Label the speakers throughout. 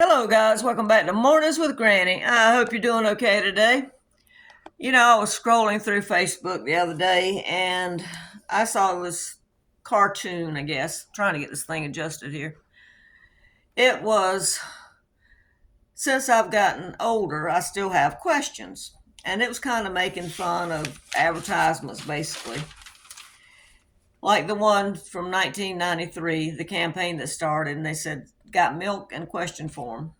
Speaker 1: Hello, guys. Welcome back to Mornings with Granny. I hope you're doing okay today. I was scrolling through Facebook the other day and I saw this cartoon, I guess, trying to get this thing adjusted here. It was, since I've gotten older, I still have questions. And it was kind of making fun of advertisements, basically. Like the one from 1993, the campaign that started, and they said, "Got milk?" and question form.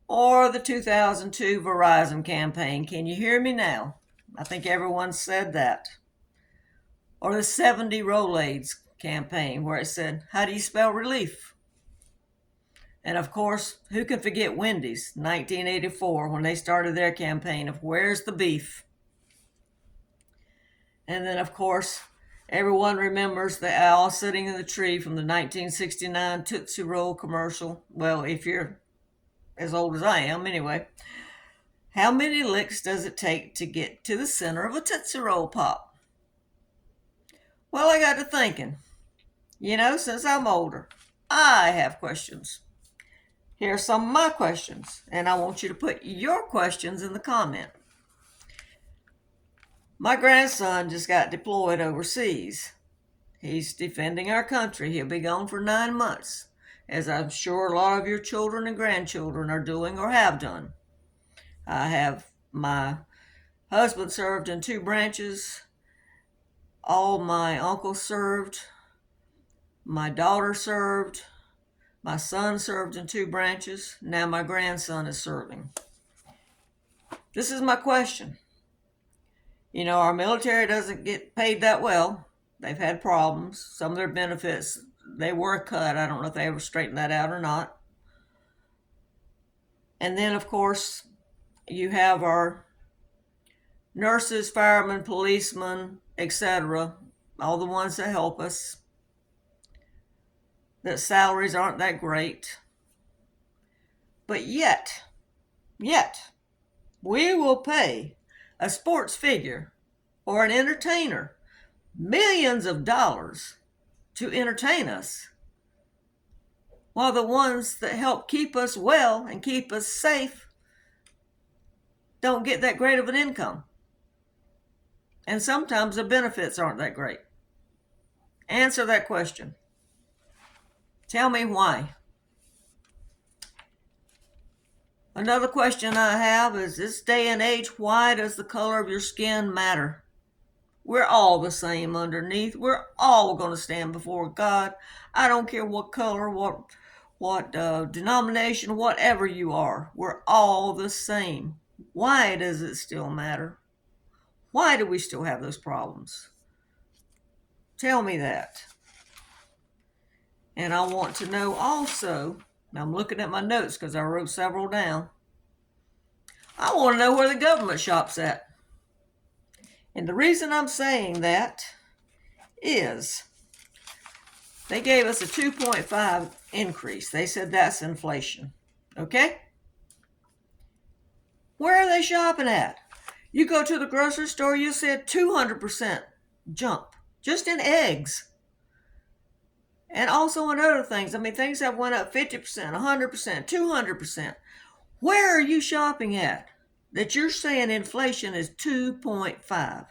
Speaker 1: Or the 2002 Verizon campaign, "Can you hear me now?" I think everyone said that. Or the 70 Rolaids campaign, where it said, "How do you spell relief?" And of course, who can forget Wendy's 1984 when they started their campaign of "Where's the beef?" And then, of course, everyone remembers the owl sitting in the tree from the 1969 Tootsie Roll commercial. Well, if you're as old as I am, anyway. How many licks does it take to get to the center of a Tootsie Roll Pop? Well, I got to thinking. Since I'm older, I have questions. Here are some of my questions, and I want you to put your questions in the comment. My grandson just got deployed overseas. He's defending our country. He'll be gone for 9 months, as I'm sure a lot of your children and grandchildren are doing or have done. I have my husband served in 2 branches. All my uncles served. My daughter served. My son served in 2 branches. Now my grandson is serving. This is my question. Our military doesn't get paid that well. They've had problems. Some of their benefits, they were cut. I don't know if they ever straightened that out or not. And then, of course, you have our nurses, firemen, policemen, etc., all the ones that help us, that salaries aren't that great. But yet, we will pay a sports figure or an entertainer millions of dollars to entertain us, while the ones that help keep us well and keep us safe don't get that great of an income. And sometimes the benefits aren't that great. Answer that question. Tell me why. Another question I have is, this day and age, why does the color of your skin matter? We're all the same underneath. We're all going to stand before God. I don't care what color, what denomination, whatever you are. We're all the same. Why does it still matter? Why do we still have those problems? Tell me that. And I want to know also, I'm looking at my notes because I wrote several down. I want to know where the government shop's at. And the reason I'm saying that is they gave us a 2.5 increase. They said that's inflation. Okay? Where are they shopping at? You go to the grocery store, you see a 200% jump just in eggs. And also in other things. Things have went up 50%, 100%, 200%. Where are you shopping at that you're saying inflation is 2.5?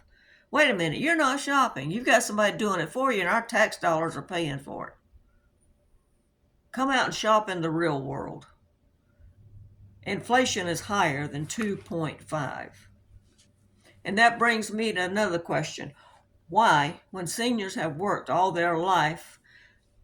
Speaker 1: Wait a minute, you're not shopping. You've got somebody doing it for you, and our tax dollars are paying for it. Come out and shop in the real world. Inflation is higher than 2.5. And that brings me to another question. Why, when seniors have worked all their life,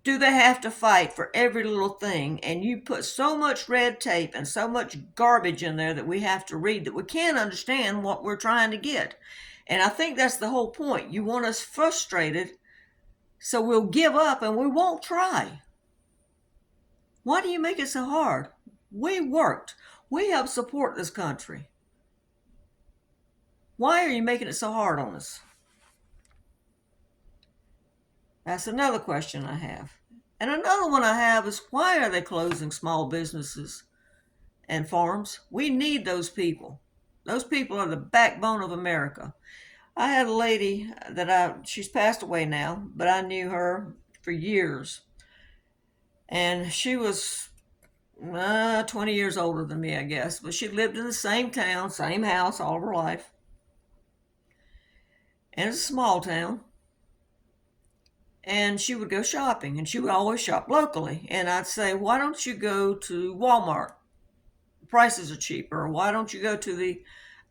Speaker 1: do they have to fight for every little thing? And you put so much red tape and so much garbage in there that we have to read that we can't understand what we're trying to get. And I think that's the whole point. You want us frustrated, so we'll give up and we won't try. Why do you make it so hard? We worked. We helped support this country. Why are you making it so hard on us? That's another question I have. And another one I have is, why are they closing small businesses and farms? We need those people. Those people are the backbone of America. I had a lady she's passed away now, but I knew her for years. And she was 20 years older than me, I guess. But she lived in the same town, same house all of her life. And it's a small town. And she would go shopping, and she would always shop locally. And I'd say, why don't you go to Walmart? Prices are cheaper. Or why don't you go to the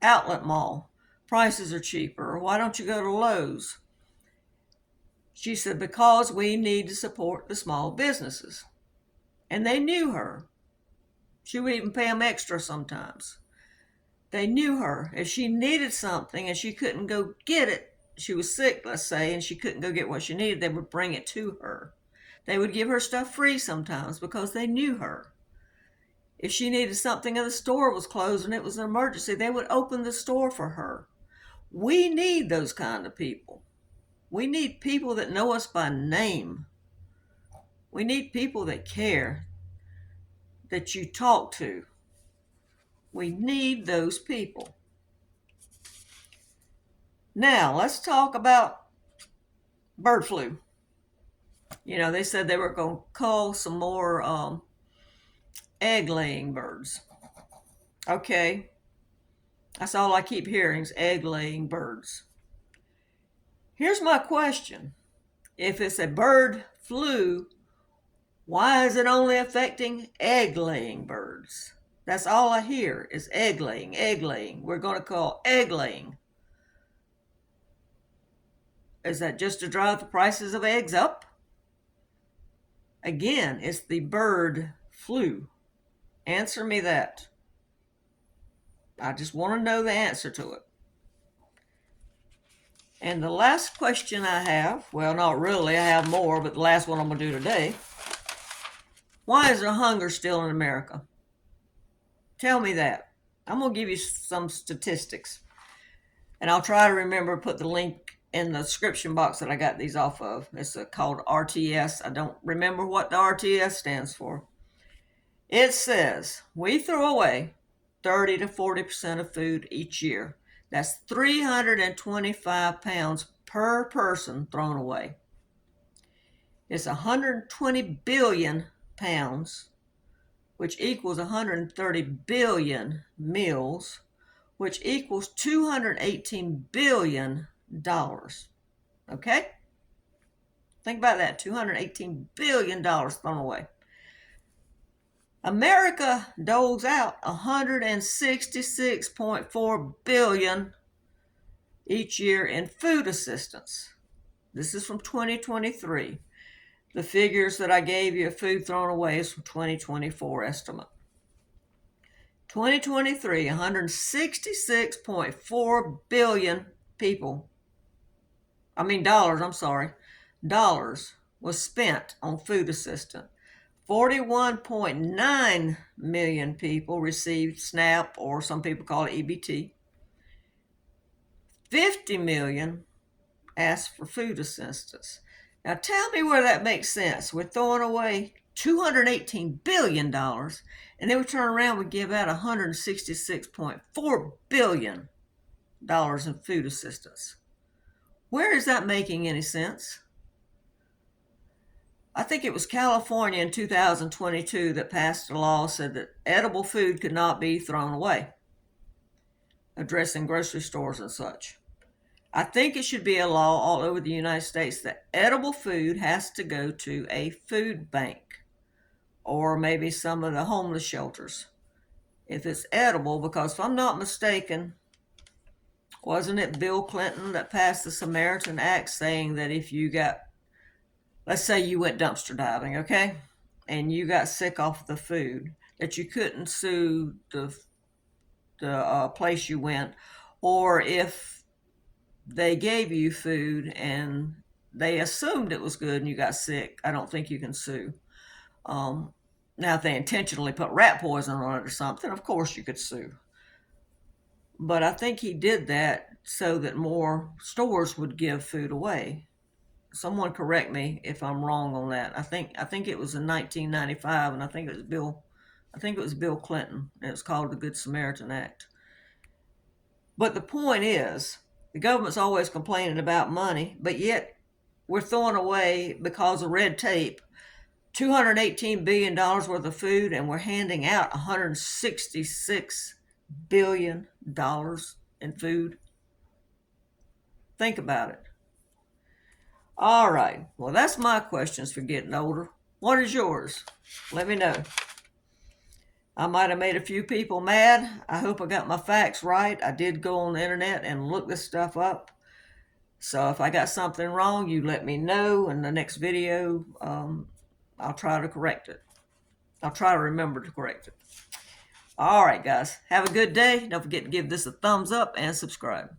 Speaker 1: outlet mall? Prices are cheaper. Or why don't you go to Lowe's? She said, because we need to support the small businesses. And they knew her. She would even pay them extra sometimes. They knew her. If she needed something and she couldn't go get it, she was sick, let's say, and she couldn't go get what she needed, they would bring it to her. They would give her stuff free sometimes because they knew her. If she needed something and the store was closed and it was an emergency, they would open the store for her. We need those kind of people. We need people that know us by name. We need people that care, that you talk to. We need those people. Now, let's talk about bird flu. They said they were going to cull some more egg-laying birds. Okay, that's all I keep hearing is egg-laying birds. Here's my question. If it's a bird flu, why is it only affecting egg-laying birds? That's all I hear is egg-laying, egg-laying. We're going to call egg-laying. Is that just to drive the prices of eggs up? Again, it's the bird flu. Answer me that. I just want to know the answer to it. And the last question I have, well, not really, I have more, but the last one I'm going to do today. Why is there hunger still in America? Tell me that. I'm going to give you some statistics. And I'll try to remember to put the link in the description box that I got these off of. It's called RTS. I don't remember what the RTS stands for. It says we throw away 30 to 40% of food each year. That's 325 pounds per person thrown away. It's 120 billion pounds, which equals 130 billion meals, which equals $218 billion. Okay? Think about that, $218 billion thrown away. America doles out $166.4 billion each year in food assistance. This is from 2023. The figures that I gave you of food thrown away is from 2024 estimate. 2023, 166.4 billion dollars was spent on food assistance. 41.9 million people received SNAP, or some people call it EBT. 50 million asked for food assistance. Now tell me where that makes sense. We're throwing away $218 billion, and then we turn around and give out $166.4 billion in food assistance. Where is that making any sense? I think it was California in 2022 that passed a law said that edible food could not be thrown away, addressing grocery stores and such. I think it should be a law all over the United States that edible food has to go to a food bank or maybe some of the homeless shelters if it's edible, because if I'm not mistaken, wasn't it Bill Clinton that passed the Samaritan Act saying that if you got, let's say you went dumpster diving, okay, and you got sick off the food, that you couldn't sue the place you went, or if they gave you food and they assumed it was good and you got sick, I don't think you can sue. Now, if they intentionally put rat poison on it or something, of course you could sue. But I think he did that so that more stores would give food away. Someone correct me if I'm wrong on that. I think it was in 1995, and I think it was Bill Clinton. And it was called the Good Samaritan Act. But the point is, the government's always complaining about money, but yet we're throwing away, because of red tape, $218 billion worth of food, and we're handing out $166 billion in food. Think about it. All right. Well, that's my questions for getting older. What is yours? Let me know. I might have made a few people mad. I hope I got my facts right. I did go on the internet and look this stuff up. So if I got something wrong, you let me know in the next video. I'll try to correct it. I'll try to remember to correct it. All right, guys. Have a good day. Don't forget to give this a thumbs up and subscribe.